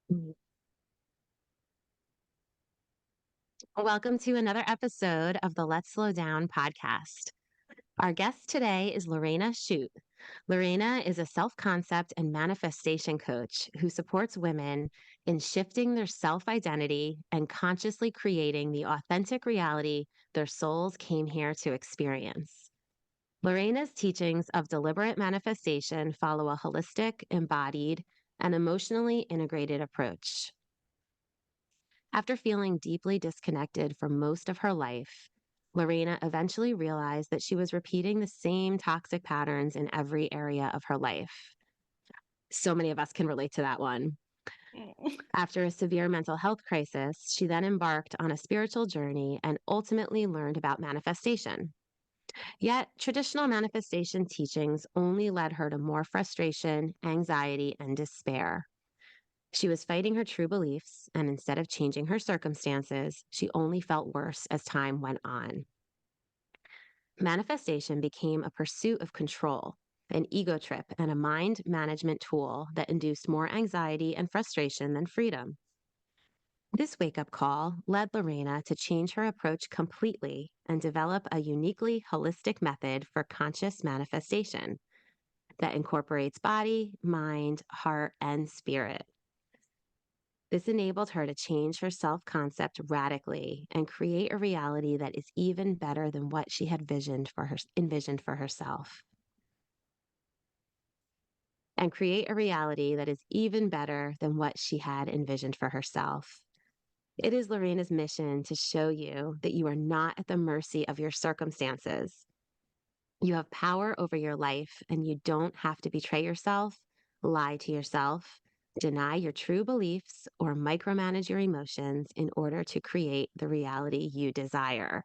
Mhm. Welcome to another episode of the Let's Slow Down podcast. Our guest today is Lorena Schuth. Lorena is a self concept and manifestation coach who supports women in shifting their self identity and consciously creating the authentic reality their souls came here to experience. Lorena's teachings of deliberate manifestation follow a holistic, embodied, and emotionally integrated approach. After feeling deeply disconnected for most of her life, Lorena eventually realized that she was repeating the same toxic patterns in every area of her life. So many of us can relate to that one. Mm. After a severe mental health crisis, she then embarked on a spiritual journey and ultimately learned about manifestation. Yet, traditional manifestation teachings only led her to more frustration, anxiety, and despair. She was fighting her true beliefs, and instead of changing her circumstances, she only felt worse as time went on. Manifestation became a pursuit of control, an ego trip, and a mind management tool that induced more anxiety and frustration than freedom. This wake up call led Lorena to change her approach completely and develop a uniquely holistic method for conscious manifestation that incorporates body, mind, heart, and spirit. This enabled her to change her self concept radically and create a reality that is even better than what she had envisioned for herself. And create a reality that is even better than what she had envisioned for herself. It is Lorena's mission to show you that you are not at the mercy of your circumstances. You have power over your life, and you don't have to betray yourself, lie to yourself, deny your true beliefs, or micromanage your emotions in order to create the reality you desire.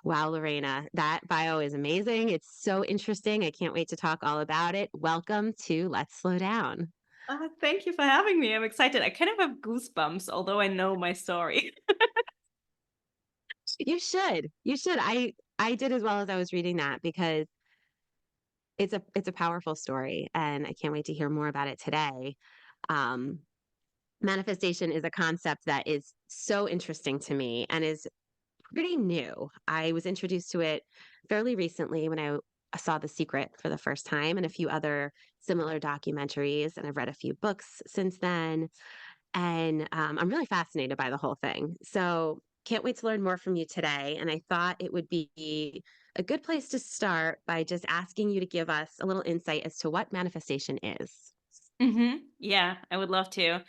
Wow, Lorena, that bio is amazing. It's so interesting. I can't wait to talk all about it. Welcome to Let's Slow Down. Thank you for having me. I'm excited. I kind of have goosebumps, although I know my story. You should. You should. I did as well as I was reading that because it's a powerful story and I can't wait to hear more about it today. Um, Manifestation is a concept that is so interesting to me and is pretty new. I was introduced to it fairly recently when I saw The Secret for the first time and a few other similar documentaries, and I've read a few books since then. And I'm really fascinated by the whole thing. So, can't wait to learn more from you today. And I thought it would be a good place to start by just asking you to give us a little insight as to what manifestation is. Yeah, I would love to.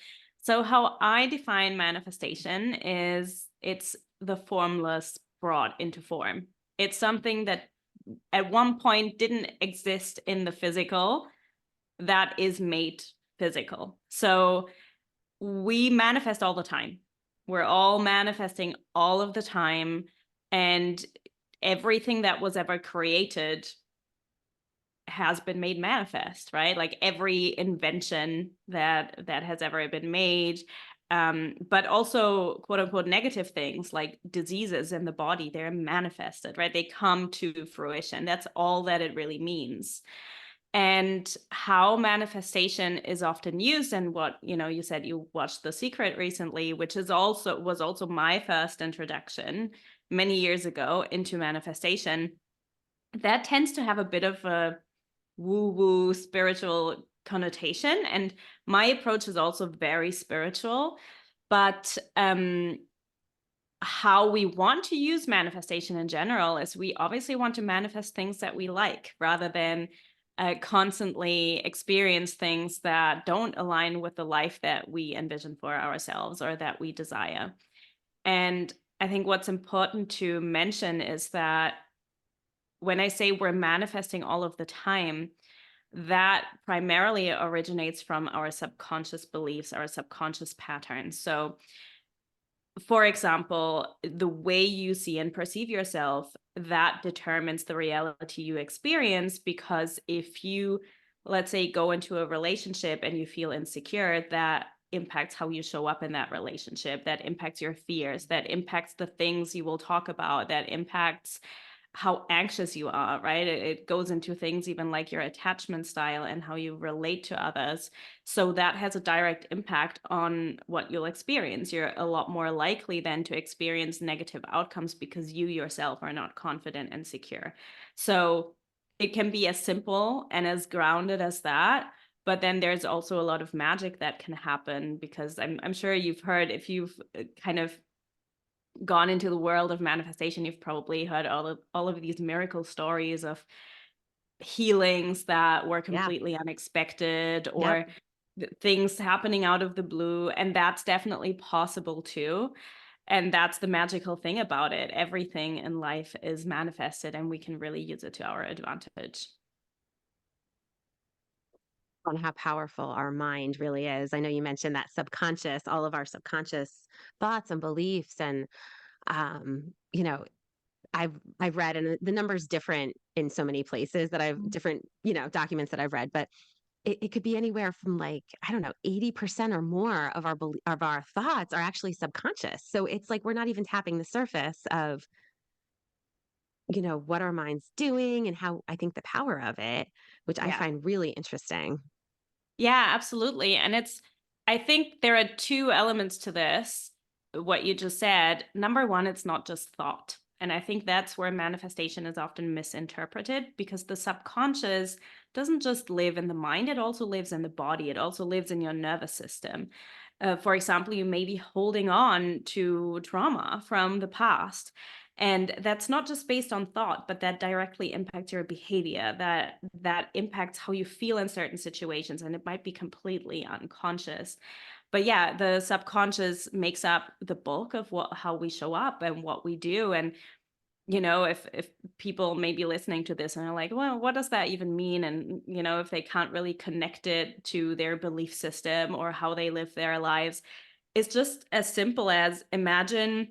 So, how I define manifestation is it's the formless brought into form. It's something that at one point didn't exist in the physical that is made physical. So, we manifest all the time. We're all manifesting all of the time. And everything that was ever created has been made manifest, right? Like every invention that has ever been made, but also quote unquote negative things like diseases in the body, they're manifested, right? They come to fruition. That's all that it really means. And how manifestation is often used, and what you said you watched The Secret recently, which is also was also my first introduction many years ago into manifestation. That tends to have a bit of a woo-woo spiritual connotation, and my approach is also very spiritual. But how we want to use manifestation in general is we obviously want to manifest things that we like rather than constantly experience things that don't align with the life that we envision for ourselves or that we desire. And I think what's important to mention is that when I say we're manifesting all of the time, that primarily originates from our subconscious beliefs, our subconscious patterns. So, for example, the way you see and perceive yourself, that determines the reality you experience. Because if you, let's say, go into a relationship and you feel insecure, that impacts how you show up in that relationship, that impacts your fears, that impacts the things you will talk about, that impacts how anxious you are, right? It goes into things even like your attachment style and how you relate to others. So that has a direct impact on what you'll experience. You're a lot more likely then to experience negative outcomes because you yourself are not confident and secure. So it can be as simple and as grounded as that. But then there's also a lot of magic that can happen, because I'm sure you've heard, if you've kind of gone into the world of manifestation, you've probably heard all of these miracle stories of healings that were Yeah. completely unexpected, Yep. or things happening out of the blue, and that's definitely possible too. And that's the magical thing about it. Everything in life is manifested, and we can really use it to our advantage. On how powerful our mind really is. I know you mentioned that subconscious, all of our subconscious thoughts and beliefs and you know, I've read, and the number's different in so many places that I've different, documents that I've read, but it could be anywhere from like, I don't know, 80% or more of of our thoughts are actually subconscious. So it's like we're not even tapping the surface of, what our mind's doing and how I think the power of it, which I Yeah. find really interesting. Yeah, absolutely. And I think there are two elements to this, what you just said. Number one, it's not just thought. And I think that's where manifestation is often misinterpreted, because the subconscious doesn't just live in the mind, it also lives in the body, it also lives in your nervous system. For example, you may be holding on to trauma from the past. And that's not just based on thought, but that directly impacts your behavior, that impacts how you feel in certain situations, and it might be completely unconscious. But yeah, the subconscious makes up the bulk of what how we show up and what we do. And if people may be listening to this and are like, well, what does that even mean? And if they can't really connect it to their belief system or how they live their lives, it's just as simple as, imagine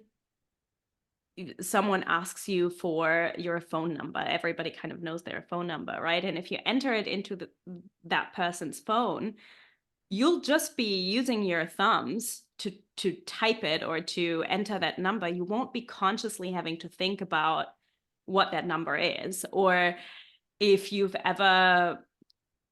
someone asks you for your phone number. Everybody kind of knows their phone number, right? And if you enter it into that person's phone, you'll just be using your thumbs to type it or to enter that number. You won't be consciously having to think about what that number is. Or if you've ever,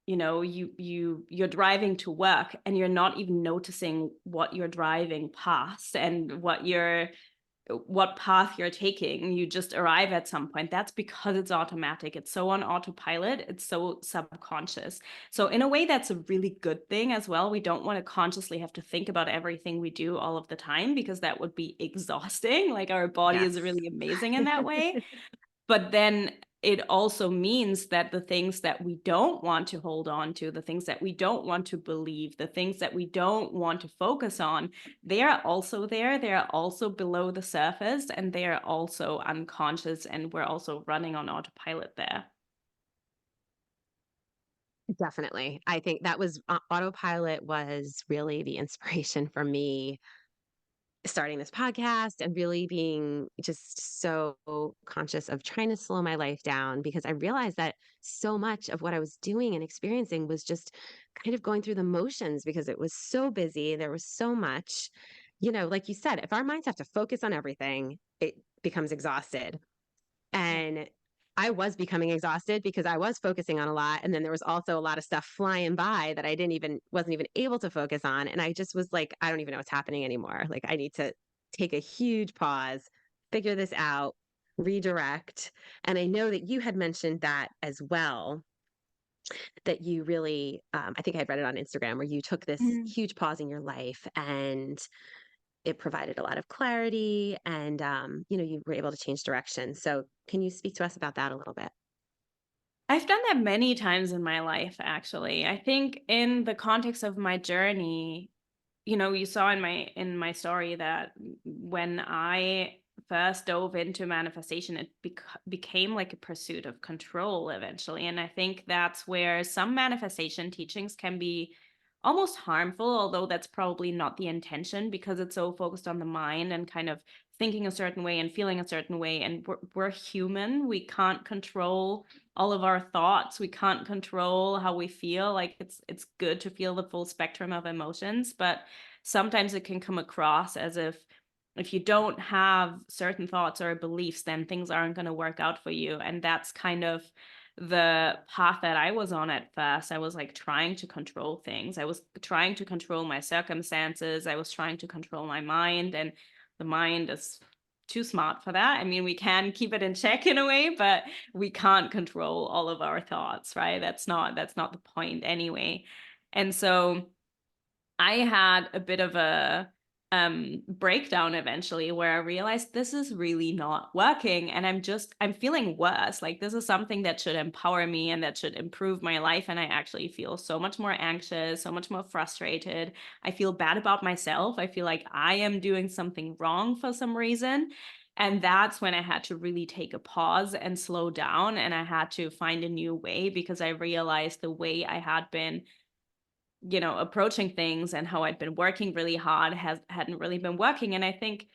you're driving to work and you're not even noticing what you're driving past and what path you're taking, you just arrive at some point. That's because it's automatic. It's so on autopilot. It's so subconscious. So in a way, that's a really good thing as well. We don't want to consciously have to think about everything we do all of the time, because that would be exhausting. Like, our body is Yes. really amazing in that way. But then it also means that the things that we don't want to hold on to, the things that we don't want to believe, the things that we don't want to focus on, they are also there. They are also below the surface, and they are also unconscious, and we're also running on autopilot there. Definitely. I think that was autopilot was really the inspiration for me starting this podcast and really being just so conscious of trying to slow my life down, because I realized that so much of what I was doing and experiencing was just kind of going through the motions because it was so busy. There was so much, like you said, if our minds have to focus on everything, it becomes exhausted. Yeah. And I was becoming exhausted because I was focusing on a lot. And then there was also a lot of stuff flying by that I wasn't even able to focus on. And I just was like, I don't even know what's happening anymore. Like, I need to take a huge pause, figure this out, redirect. And I know that you had mentioned that as well, that you really, I think I read it on Instagram, where you took this Mhm. huge pause in your life and it provided a lot of clarity, and you were able to change direction. So can you speak to us about that a little bit? I've done that many times in my life, actually. I think in the context of my journey, you saw in my story that when I first dove into manifestation, it became like a pursuit of control eventually. And I think that's where some manifestation teachings can be almost harmful, although that's probably not the intention, because it's so focused on the mind and kind of thinking a certain way and feeling a certain way. And we're human. We can't control all of our thoughts. We can't control how we feel. Like, it's good to feel the full spectrum of emotions, but sometimes it can come across as if if you don't have certain thoughts or beliefs, then things aren't going to work out for you. And that's kind of the path that I was on at first. I was like trying to control things. I was trying to control my circumstances. I was trying to control my mind, and the mind is too smart for that. I mean, we can keep it in check in a way, but we can't control all of our thoughts, right? That's not the point anyway. And so I had a bit of a breakdown eventually where I realized this is really not working, and I'm feeling worse. Like, this is something that should empower me and that should improve my life, and I actually feel so much more anxious, so much more frustrated. I feel bad about myself. I feel like I am doing something wrong for some reason. And that's when I had to really take a pause and slow down, and I had to find a new way, because I realized the way I had been, approaching things and how I'd been working really hard hadn't really been working. And I think,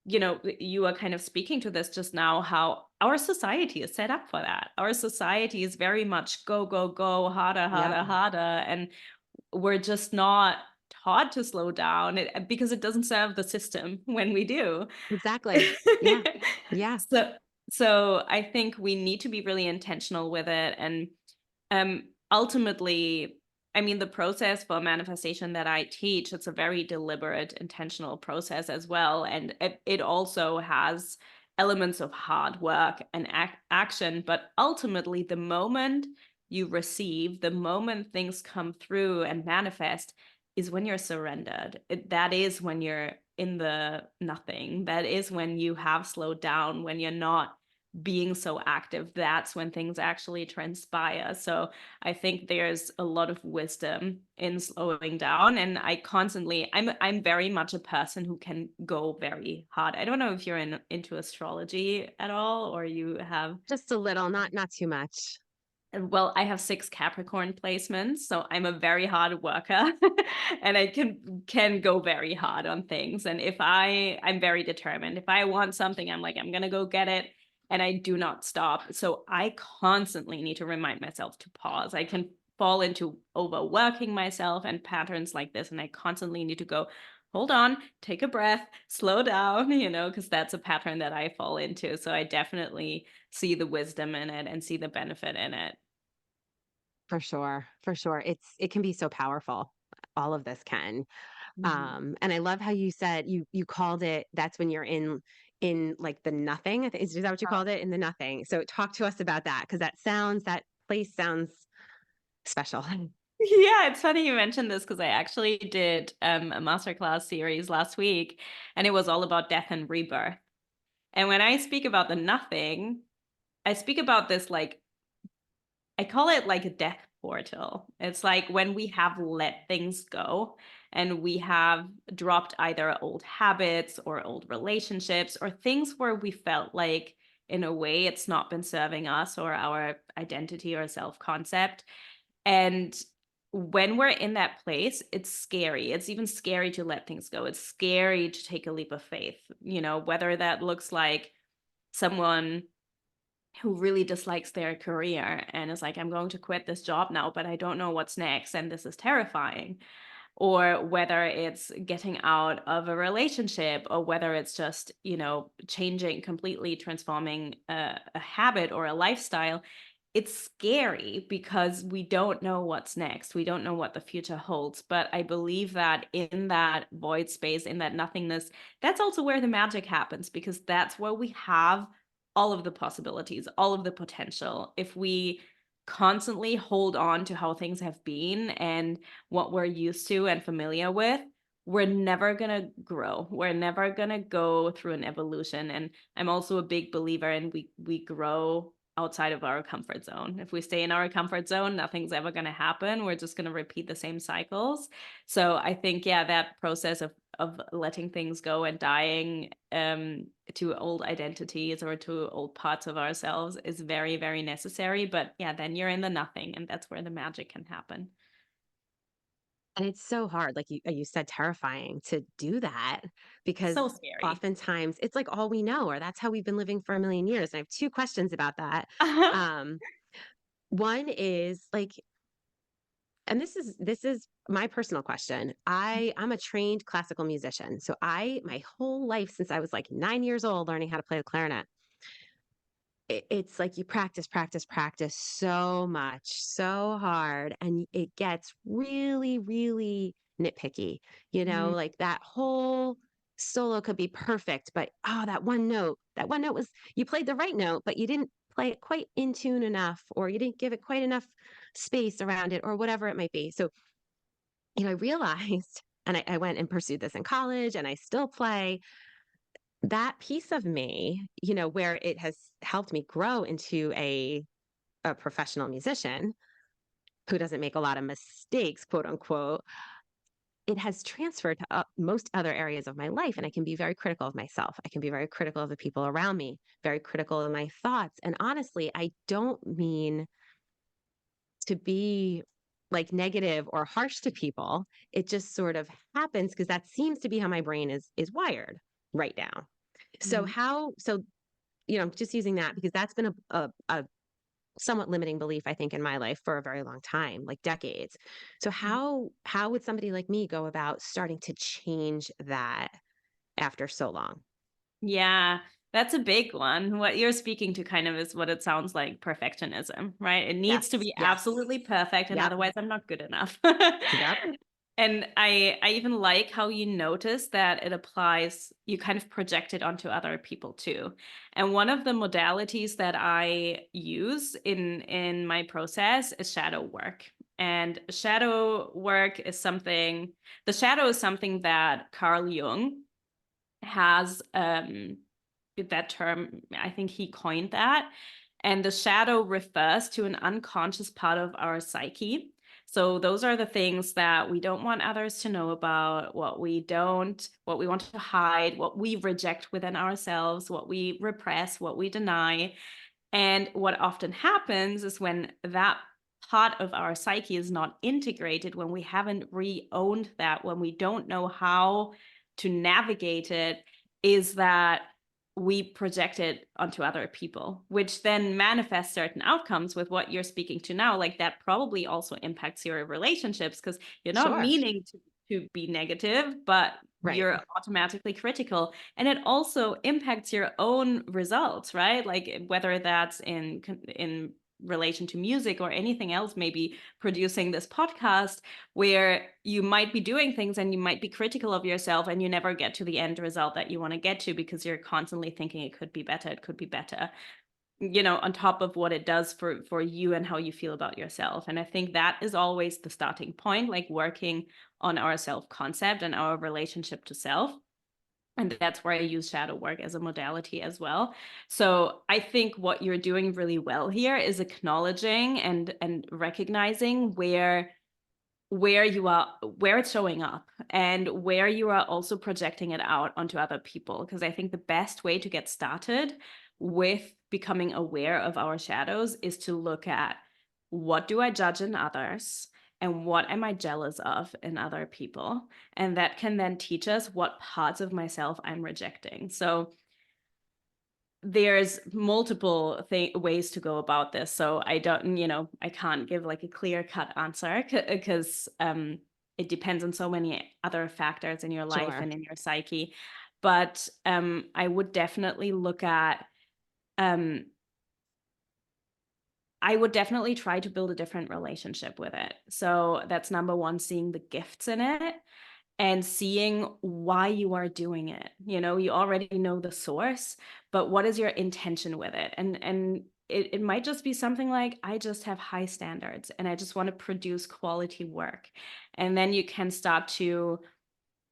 you are kind of speaking to this just now, how our society is set up for that. Our society is very much go, go, go, harder, Yep. harder, harder. And we're just not taught to slow down, because it doesn't serve the system when we do. Exactly. Yeah. Yeah. so so I think we need to be really intentional with it. And ultimately, I mean, the process for manifestation that I teach, it's a very deliberate, intentional process as well. And it also has elements of hard work and action. But ultimately, the moment you receive, the moment things come through and manifest, is when you're surrendered. That is when you're in the nothing. That is when you have slowed down, when you're not being so active. That's when things actually transpire. So I think there's a lot of wisdom in slowing down. And I'm very much a person who can go very hard. I don't know if you're into astrology at all, or you have. Just a little, not too much. Well, I have 6 Capricorn placements, so I'm a very hard worker, and I can go very hard on things. And I'm very determined. If I want something, I'm like, I'm gonna go get it, and I do not stop. So I constantly need to remind myself to pause. I can fall into overworking myself and patterns like this, and I constantly need to go, hold on, take a breath, slow down, because that's a pattern that I fall into. So I definitely see the wisdom in it and see the benefit in it. For sure. For sure. It can be so powerful. All of this can. Mhm. And I love how you said you called it, that's when you're in like the nothing. Is that what you called it? In the nothing. So talk to us about that, because that place sounds special. Yeah, it's funny you mentioned this, because I actually did a masterclass series last week, and it was all about death and rebirth. And when I speak about the nothing, I speak about this, like, I call it like a death portal. It's like when we have let things go and we have dropped either old habits or old relationships or things where we felt like, in a way, it's not been serving us or our identity or self concept. And when we're in that place, it's scary. It's even scary to let things go. It's scary to take a leap of faith, whether that looks like someone who really dislikes their career and is like, I'm going to quit this job now, but I don't know what's next. And this is terrifying. Or whether it's getting out of a relationship, or whether it's just, changing, completely transforming a habit or a lifestyle. It's scary because we don't know what's next. We don't know what the future holds. But I believe that in that void space, in that nothingness, that's also where the magic happens, because that's where we have all of the possibilities, all of the potential. If we constantly hold on to how things have been and what we're used to and familiar with, we're never going to grow. We're never going to go through an evolution. And I'm also a big believer in we grow outside of our comfort zone. If we stay in our comfort zone, nothing's ever going to happen. We're just going to repeat the same cycles. So I think, yeah, that process of letting things go and dying to old identities or to old parts of ourselves is very, very necessary. But yeah, then you're in the nothing, and that's where the magic can happen. And it's so hard, like you said, terrifying to do that, because So scary. oftentimes it's like all we know, or that's how we've been living for a million years. And I have two questions about that. Uh-huh. Um, one is like, and this is my personal question. I'm a trained classical musician. So my whole life since I was like 9 years old learning how to play the clarinet, it's like you practice, practice, practice so much, so hard, and it gets really, really nitpicky. Mhm. Like that whole solo could be perfect, but that one note was, you played the right note, but you didn't play it quite in tune enough, or you didn't give it quite enough space around it, or whatever it might be. So, I realized, and I went and pursued this in college, and I still play that piece of me, where it has helped me grow into a professional musician who doesn't make a lot of mistakes, quote unquote. It has transferred to most other areas of my life. And I can be very critical of myself. I can be very critical of the people around me, very critical of my thoughts. And honestly, I don't mean to be like negative or harsh to people. It just sort of happens because that seems to be how my brain is wired right now. Mhm. So just using that because that's been a somewhat limiting belief, I think, in my life for a very long time, like decades. So how would somebody like me go about starting to change that after so long? Yeah, that's a big one. What you're speaking to kind of is what it sounds like, perfectionism, right? It needs to Yes. be Yes. absolutely perfect, and Yep. otherwise I'm not good enough. Yep. And I even like how you notice that it applies, you kind of project it onto other people too. And one of the modalities that I use in my process is shadow work. And shadow work is something, the shadow is something that Carl Jung has that term, I think he coined that. And the shadow refers to an unconscious part of our psyche. So those are the things that we don't want others to know about, what we want to hide, what we reject within ourselves, what we repress, what we deny. And what often happens is when that part of our psyche is not integrated, when we haven't re-owned that, when we don't know how to navigate it, is that we project it onto other people, which then manifests certain outcomes with what you're speaking to now. Like that probably also impacts your relationships because you're not Sure. meaning to be negative, but Right. you're automatically critical. And it also impacts your own results, right? Like whether that's in relation to music or anything else, maybe producing this podcast where you might be doing things and you might be critical of yourself and you never get to the end result that you want to get to because you're constantly thinking it could be better, it could be better, on top of what it does for you and how you feel about yourself. And I think that is always the starting point, like working on our self concept and our relationship to self. And that's where I use shadow work as a modality as well. So I think what you're doing really well here is acknowledging and recognizing where you are, where it's showing up, and where you are also projecting it out onto other people. Because I think the best way to get started with becoming aware of our shadows is to look at, what do I judge in others? And what am I jealous of in other people? And that can then teach us what parts of myself I'm rejecting. So there's multiple ways to go about this. So I can't give like a clear cut answer because it depends on so many other factors in your life Sure. and in your psyche. But um, I would definitely try to build a different relationship with it. So that's number one, seeing the gifts in it and seeing why you are doing it. You already know the source, but what is your intention with it? And it might just be something like, I just have high standards and I just want to produce quality work. And then you can start to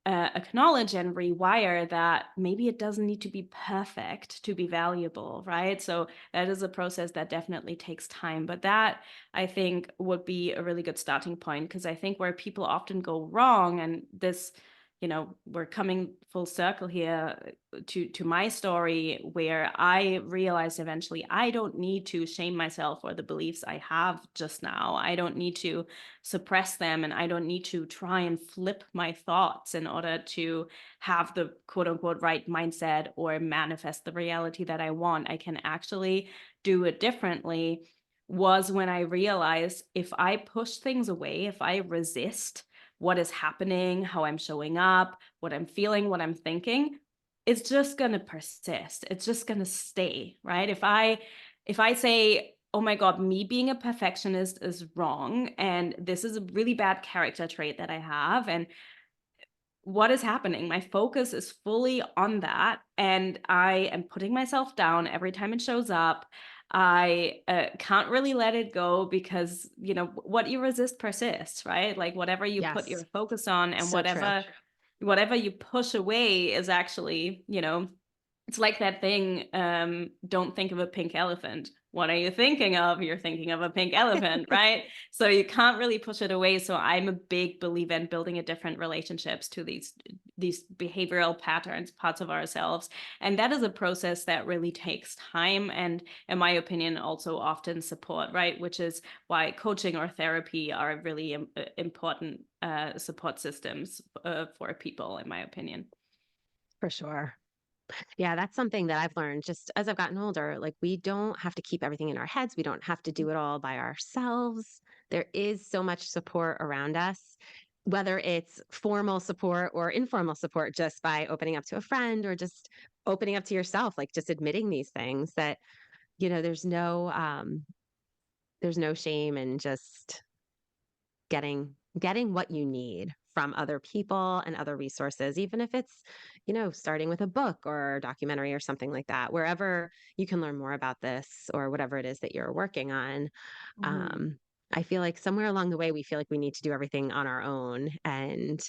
acknowledge and rewire that maybe it doesn't need to be perfect to be valuable, right? So that is a process that definitely takes time, but that I think would be a really good starting point, because I think where people often go wrong, and this, we're coming full circle here to my story, where I realized eventually I don't need to shame myself for the beliefs I have just now. I don't need to suppress them, and I don't need to try and flip my thoughts in order to have the quote unquote right mindset or manifest the reality that I want. I can actually do it differently was when I realized if I push things away, if I resist what is happening, how I'm showing up, what I'm feeling, what I'm thinking, it's just going to persist. It's just going to stay, right? If I say, "Oh my god, me being a perfectionist is wrong and this is a really bad character trait that I have," and what is happening? My focus is fully on that, and I am putting myself down every time it shows up. I can't really let it go because, what you resist persists, right? Like whatever you put Yes. your focus on and So true. whatever you push away is actually, it's like that thing, don't think of a pink elephant. What are you thinking of? You're thinking of a pink elephant, right? So you can't really push it away. So I'm a big believer in building a different relationships to these behavioral patterns, parts of ourselves. And that is a process that really takes time and, in my opinion, also often support, right? Which is why coaching or therapy are really important support systems for people, in my opinion. For sure. Yeah, that's something that I've learned just as I've gotten older. Like, we don't have to keep everything in our heads. We don't have to do it all by ourselves. There is so much support around us, whether it's formal support or informal support, just by opening up to a friend or just opening up to yourself, like just admitting these things that, there's no shame in just getting what you need from other people and other resources, even if it's, starting with a book or a documentary or something like that, wherever you can learn more about this or whatever it is that you're working on. Mhm. um, I feel like somewhere along the way we feel like we need to do everything on our own, and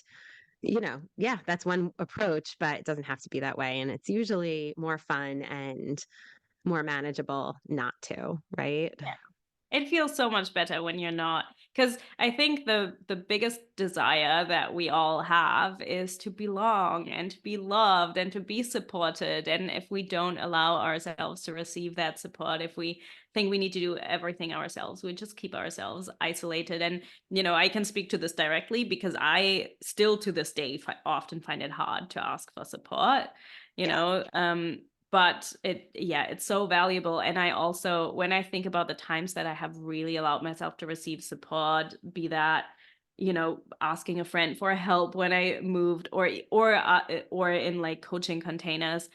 yeah, that's one approach, but it doesn't have to be that way, and it's usually more fun and more manageable not to, right? It feels so much better when you're not, because I think the biggest desire that we all have is to belong and to be loved and to be supported. And if we don't allow ourselves to receive that support, if we think we need to do everything ourselves, we just keep ourselves isolated. And I can speak to this directly because I still to this day often find it hard to ask for support. You Yeah. know, but it's so valuable. And I also, when I think about the times that I have really allowed myself to receive support, be that asking a friend for help when I moved, or in like coaching containers,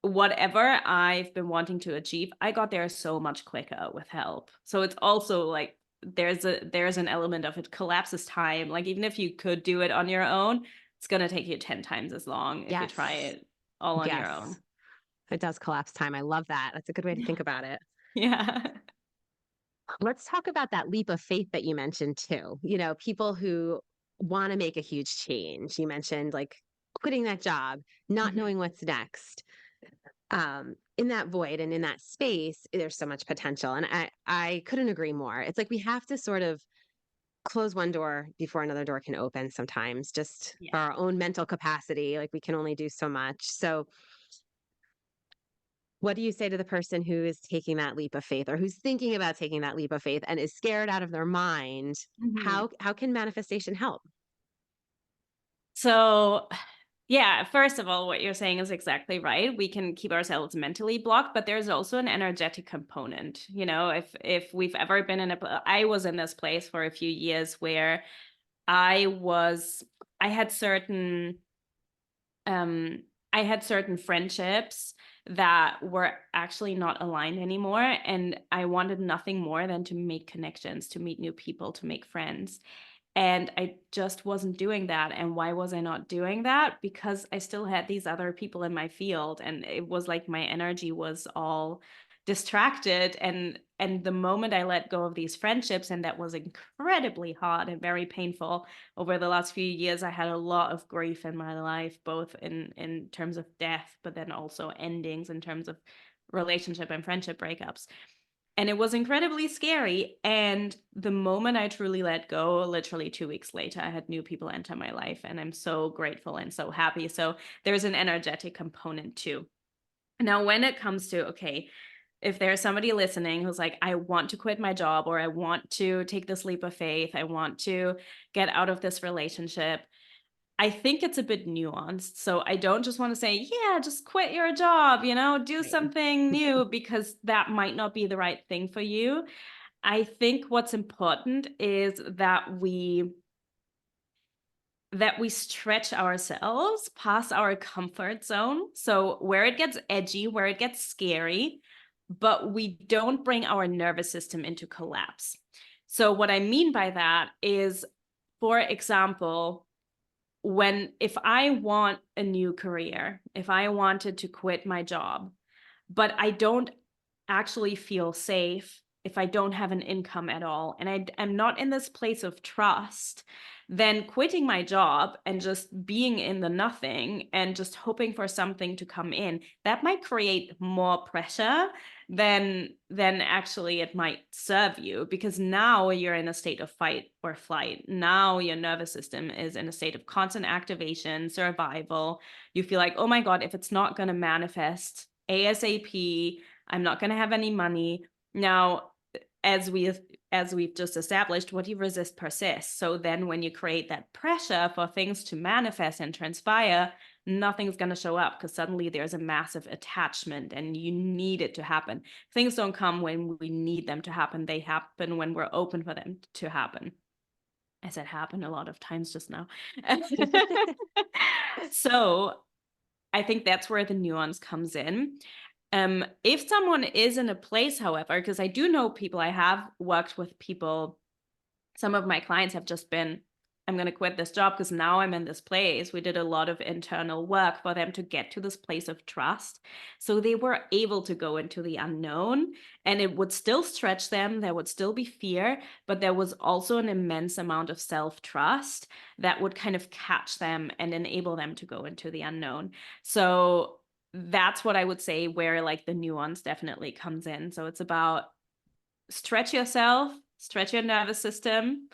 whatever I've been wanting to achieve, I got there so much quicker with help. So it's also like there's an element of it collapses time. Like even if you could do it on your own, it's going to take you 10 times as long if you try Yes. it all on your Yes. own. It does collapse time. I love that. That's a good way to think about it. Yeah. Let's talk about that leap of faith that you mentioned too. People who want to make a huge change. You mentioned like quitting that job, not Mhm. knowing what's next. In that void and in that space, there's so much potential. And I couldn't agree more. It's like we have to sort of close one door before another door can open sometimes, just Yeah. for our own mental capacity. Like we can only do so much. So what do you say to the person who is taking that leap of faith or who's thinking about taking that leap of faith and is scared out of their mind? Mhm. How can manifestation help? So, yeah, first of all, what you're saying is exactly right. We can keep ourselves mentally blocked, but there's also an energetic component. If we've ever been I was in this place for a few years where I was I had certain um I had certain friendships that were actually not aligned anymore, and I wanted nothing more than to make connections, to meet new people, to make friends. And I just wasn't doing that. And why was I not doing that? Because I still had these other people in my field, and it was like my energy was all distracted. And the moment I let go of these friendships, and that was incredibly hard and very painful over the last few years, I had a lot of grief in my life, both in terms of death, but then also endings in terms of relationship and friendship breakups. And it was incredibly scary. And the moment I truly let go, literally 2 weeks later, I had new people enter my life. And I'm so grateful and so happy. So there's an energetic component too. Now, when it comes to, okay, if there's somebody listening who's like, I want to quit my job, or I want to take this leap of faith, I want to get out of this relationship, I think it's a bit nuanced. So I don't just want to say, yeah, just quit your job, do Right. something new, because that might not be the right thing for you. I think what's important is that we stretch ourselves past our comfort zone. So where it gets edgy, where it gets scary, but we don't bring our nervous system into collapse. So what I mean by that is, for example, if I want a new career, if I wanted to quit my job, but I don't actually feel safe, if I don't have an income at all, and I am not in this place of trust, then quitting my job and just being in the nothing and just hoping for something to come in, that might create more pressure than actually it might serve you, because now you're in a state of fight or flight. Now your nervous system is in a state of constant activation, survival. You feel like, oh my God, if it's not going to manifest ASAP, I'm not going to have any money. Now, as we've just established, what you resist persists. So then when you create that pressure for things to manifest and transpire, nothing's going to show up, because suddenly there's a massive attachment and you need it to happen. Things don't come when we need them to happen. They happen when we're open for them to happen. I said happen a lot of times just now. So I think that's where the nuance comes in. If someone is in a place, however, because I do know people, I have worked with people, some of my clients have just been, I'm going to quit this job because now I'm in this place. We did a lot of internal work for them to get to this place of trust. So they were able to go into the unknown, and it would still stretch them. There would still be fear, but there was also an immense amount of self-trust that would kind of catch them and enable them to go into the unknown. So that's what I would say, where like the nuance definitely comes in. So it's about stretch yourself, stretch your nervous system,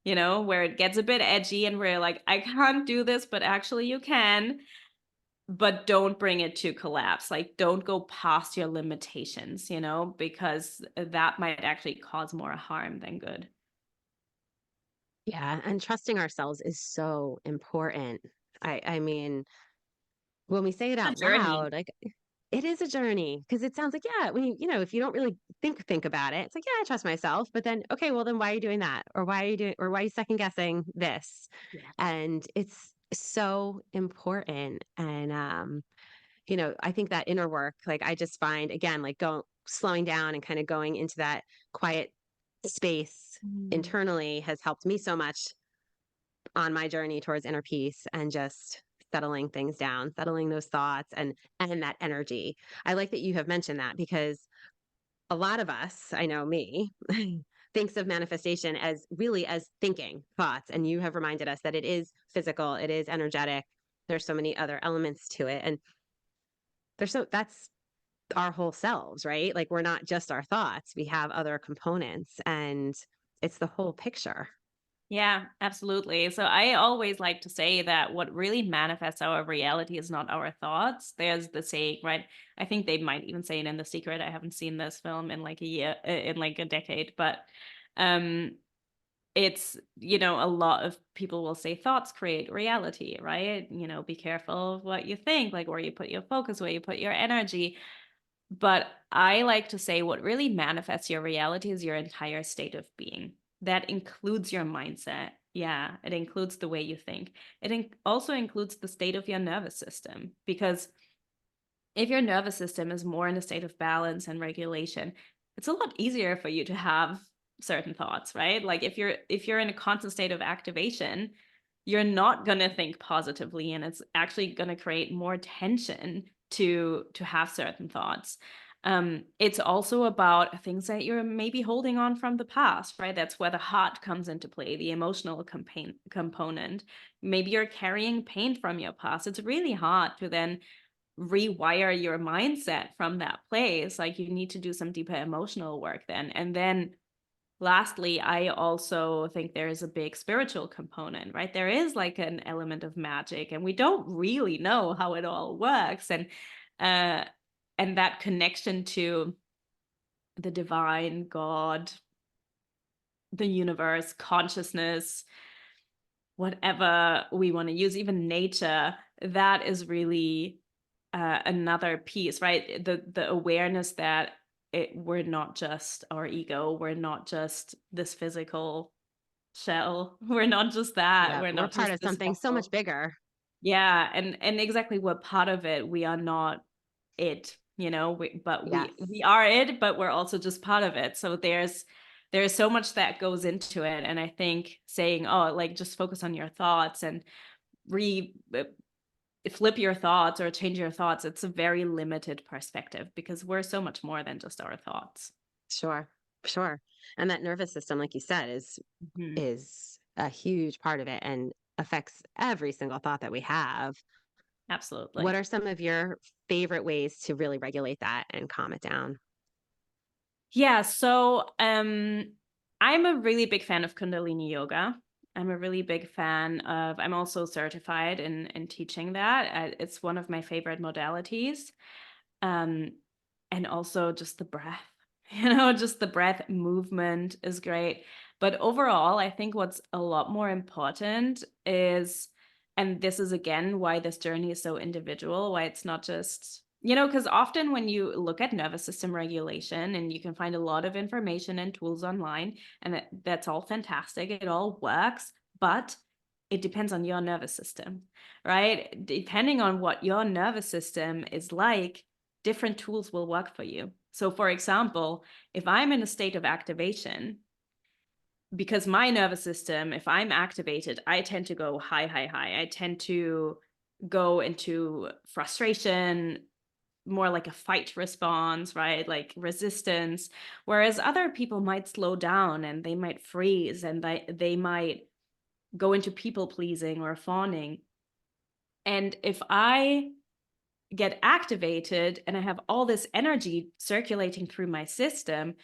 where it gets a bit edgy and where like, I can't do this, but actually you can, but don't bring it to collapse. Like, don't go past your limitations, because that might actually cause more harm than good. Yeah, and trusting ourselves is so important. I mean, when we say it A out journey. loud, like it is a journey because it sounds like, yeah, when if you don't really think about it, it's like, yeah, I trust myself. But then, okay, well, then why are you doing that? Or why are you second guessing this? Yeah. And it's so important. And, I think that inner work, like I just find again, like slowing down and kind of going into that quiet space Mm. internally has helped me so much on my journey towards inner peace and just settling things down, settling those thoughts and that energy. I like that you have mentioned that because a lot of us, I know me, thinks of manifestation as really as thinking thoughts, and you have reminded us that it is physical, it is energetic. There's so many other elements to it, and that's our whole selves, right? Like we're not just our thoughts, we have other components, and it's the whole picture. Yeah, absolutely. So I always like to say that what really manifests our reality is not our thoughts. There's the saying, right? I think they might even say it in The Secret. I haven't seen this film in like a year, in like a decade, but um it's, a lot of people will say thoughts create reality, right? Be careful of what you think, like where you put your focus, where you put your energy. But I like to say what really manifests your reality is your entire state of being. That includes your mindset. Yeah, it includes the way you think. It also includes the state of your nervous system, because if your nervous system is more in a state of balance and regulation, it's a lot easier for you to have certain thoughts, right? Like if you're in a constant state of activation, you're not going to think positively, and it's actually going to create more tension to have certain thoughts. It's also about things that you're maybe holding on from the past, right? That's where the heart comes into play, the emotional component. Maybe you're carrying pain from your past. It's really hard to then rewire your mindset from that place. Like, you need to do some deeper emotional work then. And then lastly, I also think there is a big spiritual component, right? There is like an element of magic, and we don't really know how it all works. Uh and that connection to the divine, God, the universe, consciousness, whatever we want to use, even nature, that is really another piece, right? The awareness that we're not just our ego, we're not just this physical shell, we're not just that, Yeah, we're we're not part just of this something so much vessel. bigger. Yeah, and exactly, we're part of it. We are not it, but Yes, we are it, but we're also just part of it. So there's so much that goes into it, and I think saying, oh, like just focus on your thoughts and re flip your thoughts or change your thoughts. It's a very limited perspective because we're so much more than just our thoughts. sure, sure. And that nervous system, like you said, Mhm. is a huge part of it and affects every single thought that we have. What Absolutely. are some of your favorite ways to really regulate that and calm it down? Yeah, so I'm a really big fan of Kundalini yoga. I'm a really big fan of, I'm also certified in teaching that. It's one of my favorite modalities. Um, and also just the breath, just the breath movement is great. But overall, I think what's a lot more important is, and this is again why this journey is so individual, why it's not just, because often when you look at nervous system regulation, and you can find a lot of information and tools online, and that's all fantastic, it all works, but it depends on your nervous system, right? Depending on what your nervous system is like, different tools will work for you. So, for example, if I'm in a state of activation, because my nervous system, if I'm activated, I tend to go high, high, high. I tend to go into frustration, more like a fight response, right? Like resistance. Whereas other people might slow down and they might freeze and they might go into people pleasing or fawning. And if I get activated and I have all this energy circulating through my system,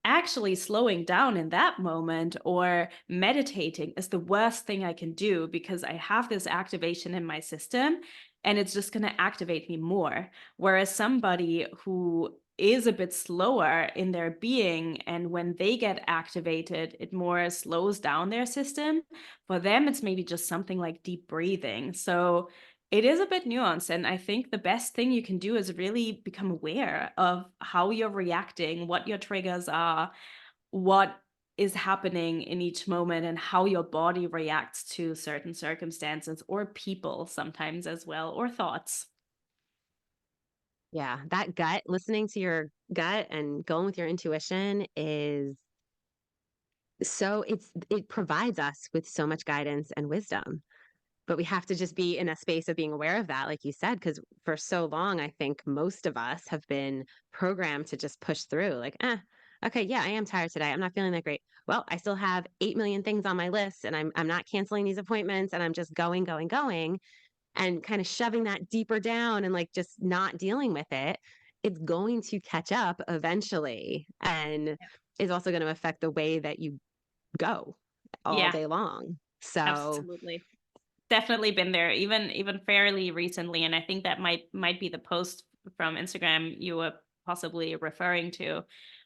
actually slowing down in that moment or meditating is the worst thing I can do because I have this activation in my system and it's just going to activate me more. Whereas somebody who is a bit slower in their being, and when they get activated, it more slows down their system. For them, it's maybe just something like deep breathing. So it is a bit nuanced, and I think the best thing you can do is really become aware of how you're reacting, what your triggers are, what is happening in each moment, and how your body reacts to certain circumstances or people sometimes as well, or thoughts. Yeah, that gut, listening to your gut and going with your intuition is it provides us with so much guidance and wisdom. But we have to just be in a space of being aware of that, like you said, because for so long, I think most of us have been programmed to just push through, like, okay, yeah, I am tired today. I'm not feeling that great. Well, I still have 8 million things on my list, and I'm not canceling these appointments, and I'm just going, going, going, and kind of shoving that deeper down and like just not dealing with it. It's going to catch up eventually, and is also going to affect the way that you go all Yeah, day long. So, absolutely. Definitely been there, even fairly recently, and I think that might be the post from Instagram you were possibly referring to,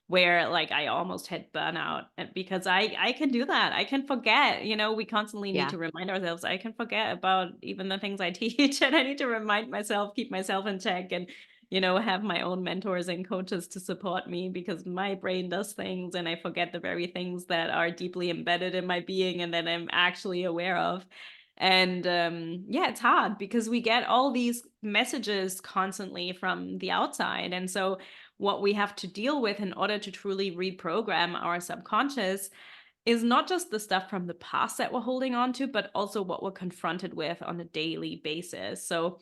where like I almost hit burnout because I can do that. I can forget. We constantly need yeah. to remind ourselves. I can forget about even the things I teach, and I need to remind myself, keep myself in check, and have my own mentors and coaches to support me because my brain does things, and I forget the very things that are deeply embedded in my being and that I'm actually aware of. And yeah, it's hard because we get all these messages constantly from the outside. And so, what we have to deal with in order to truly reprogram our subconscious is not just the stuff from the past that we're holding on to, but also what we're confronted with on a daily basis. So,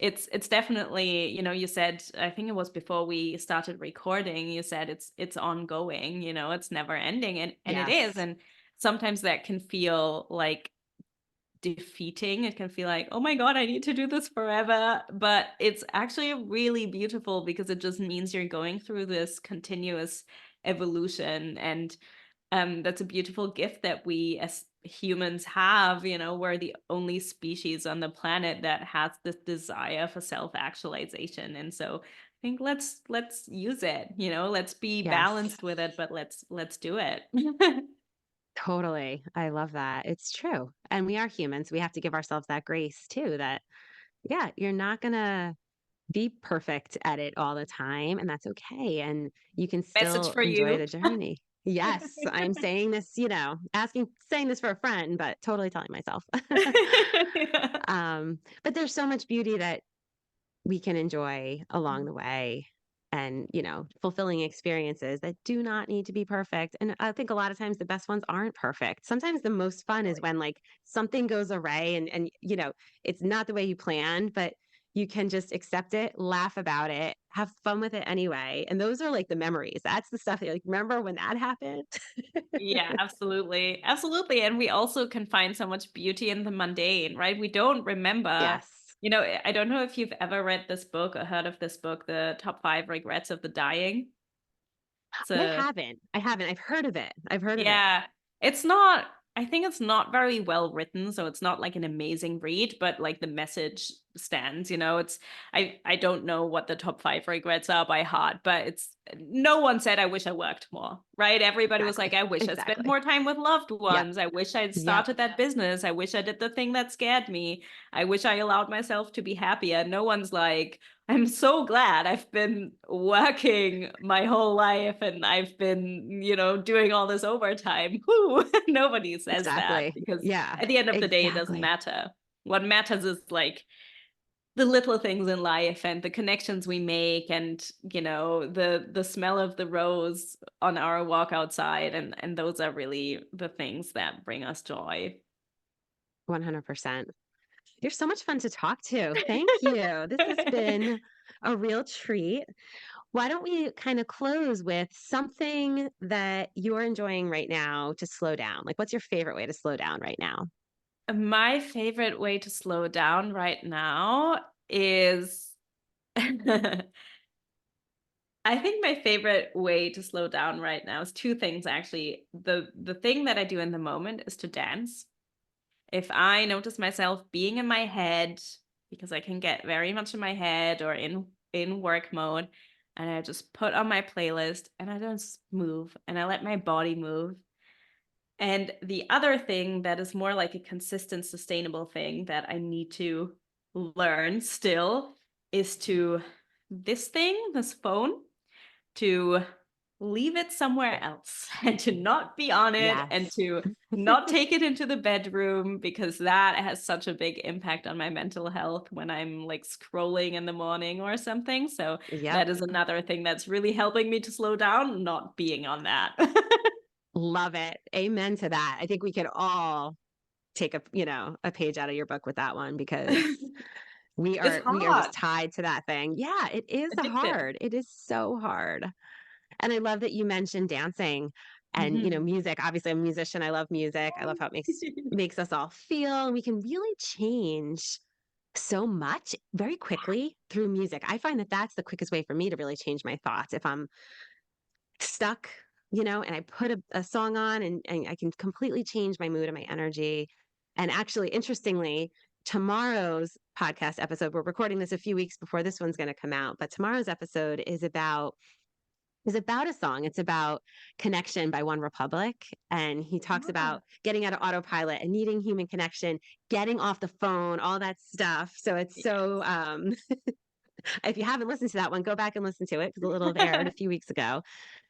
it's definitely, you said, I think it was before we started recording, you said it's ongoing, it's never ending, and it is. Yes. And sometimes that can feel like defeating. It can feel like, oh my God, I need to do this forever. But it's actually really beautiful because it just means you're going through this continuous evolution. And that's a beautiful gift that we as humans have. We're the only species on the planet that has this desire for self-actualization. And so I think let's use it, let's be Yes. balanced with it, but let's do it. Totally. I love that. It's true. And we are humans. We have to give ourselves that grace too that, yeah, you're not going to be perfect at it all the time. And that's okay. And you can Message still for enjoy you. the journey. Yes, I'm saying this, saying this for a friend, but totally telling myself. Yeah. But there's so much beauty that we can enjoy along the way and, fulfilling experiences that do not need to be perfect. And I think a lot of times the best ones aren't perfect. Sometimes the most fun is when like something goes awry and it's not the way you planned, but you can just accept it, laugh about it, have fun with it anyway. And those are like the memories. That's the stuff that you're like, remember when that happened? Yeah, absolutely. Absolutely. And we also can find so much beauty in the mundane, right? We don't remember, Yes. I don't know if you've ever read this book or heard of this book, The Top Five Regrets of the Dying. It's I a haven't. I haven't. I've heard of it. I've heard of it. Yeah, it's not I think it's not very well written, so it's not like an amazing read, but like the message stands, it's I don't know what the top 5 regrets are by heart, but it's no one said I wish I worked more, right? Everybody was like, Exactly. I wish I spent Exactly. more time with loved Yep. ones. I wish I'd Yep. started that business. I wish I did the thing that scared me. I wish I allowed myself to be happier. No one's like, I'm so glad I've been working my whole life and I've been, doing all this overtime. Whew. Nobody says that Exactly. because Yeah, at the end of the day, it doesn't exactly. matter. What matters is like the little things in life and the connections we make and, the smell of the rose on our walk outside. And those are really the things that bring us joy. 100%. You're so much fun to talk to. Thank you. This has been a real treat. Why don't we kind of close with something that you're enjoying right now to slow down? Like, what's your favorite way to slow down right now? My favorite way to slow down right now is I think my favorite way to slow down right now is two things actually. The thing that I do in the moment is to dance. If I notice myself being in my head, because I can get very much in my head or in work mode, and I just put on my playlist and I just move and I let my body move. And the other thing that is more like a consistent, sustainable thing that I need to learn still is to this phone, to leave it somewhere else and to not be on it and Yes. to not take it into the bedroom because that has such a big impact on my mental health when I'm like scrolling in the morning or something. So Yep. that is another thing that's really helping me to slow down, not being on that. Love it. Amen to that. I think we could all take a page out of your book with that one because we It's are we are hard. just tied to that thing. Yeah, it is Addictive. hard. It is so hard. And I love that you mentioned dancing and, Mhm. music. Obviously, I'm a musician. I love music. I love how it makes us all feel. And we can really change so much very quickly through music. I find that that's the quickest way for me to really change my thoughts. If I'm stuck, and I put a song on and I can completely change my mood and my energy. And actually, interestingly, tomorrow's podcast episode, we're recording this a few weeks before this one's going to come out, but tomorrow's episode is about a song. It's about Connection by One Republic. And he talks Ah, about getting out of autopilot and needing human connection, getting off the phone, all that stuff. So it's so, yes. if you haven't listened to that one, go back and listen to it because it'll have aired a few weeks ago.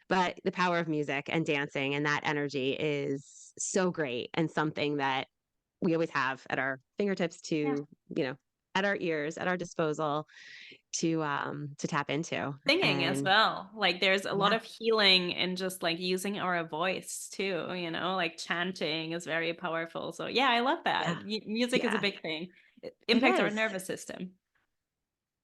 But the power of music and dancing and that energy is so great and something that we always have at our fingertips Yeah. at our ears, at our disposal to tap into. Singing as And well. Like there's a lot yeah, of healing in just like using our voice too, like chanting is very powerful. So yeah, I love that. yeah, Music is a yeah. big thing. It It impacts our is. nervous system.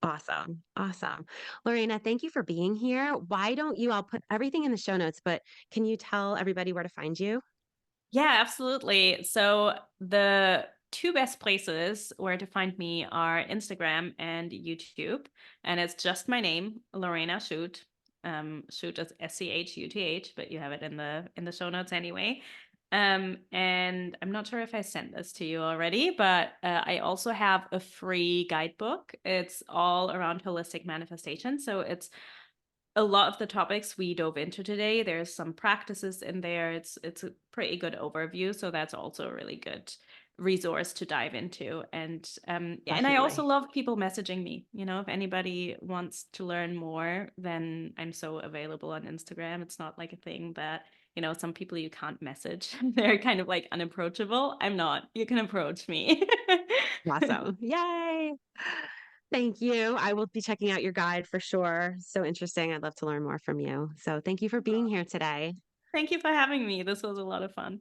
Awesome. Awesome. Lorena, thank you for being here. Why don't you, I'll put everything in the show notes, but can you tell everybody where to find you? Yeah, absolutely. So the two best places where to find me are Instagram and YouTube. And it's just my name, Lorena Schuth. Schuth is Schuth, but you have it in the show notes anyway. And I'm not sure if I sent this to you already, but I also have a free guidebook. It's all around holistic manifestation. So it's a lot of the topics we dove into today, there's some practices in there. It's a pretty good overview, so that's also a really good resource to dive into. And yeah, and I also Definitely. love people messaging me. If anybody wants to learn more, then I'm so available on Instagram. It's not like a thing that some people you can't message. They're kind of like unapproachable. I'm not. You can approach me. Awesome. Yay. Thank you. I will be checking out your guide for sure. So interesting. I'd love to learn more from you. So thank you for being here today. Thank you for having me. This was a lot of fun.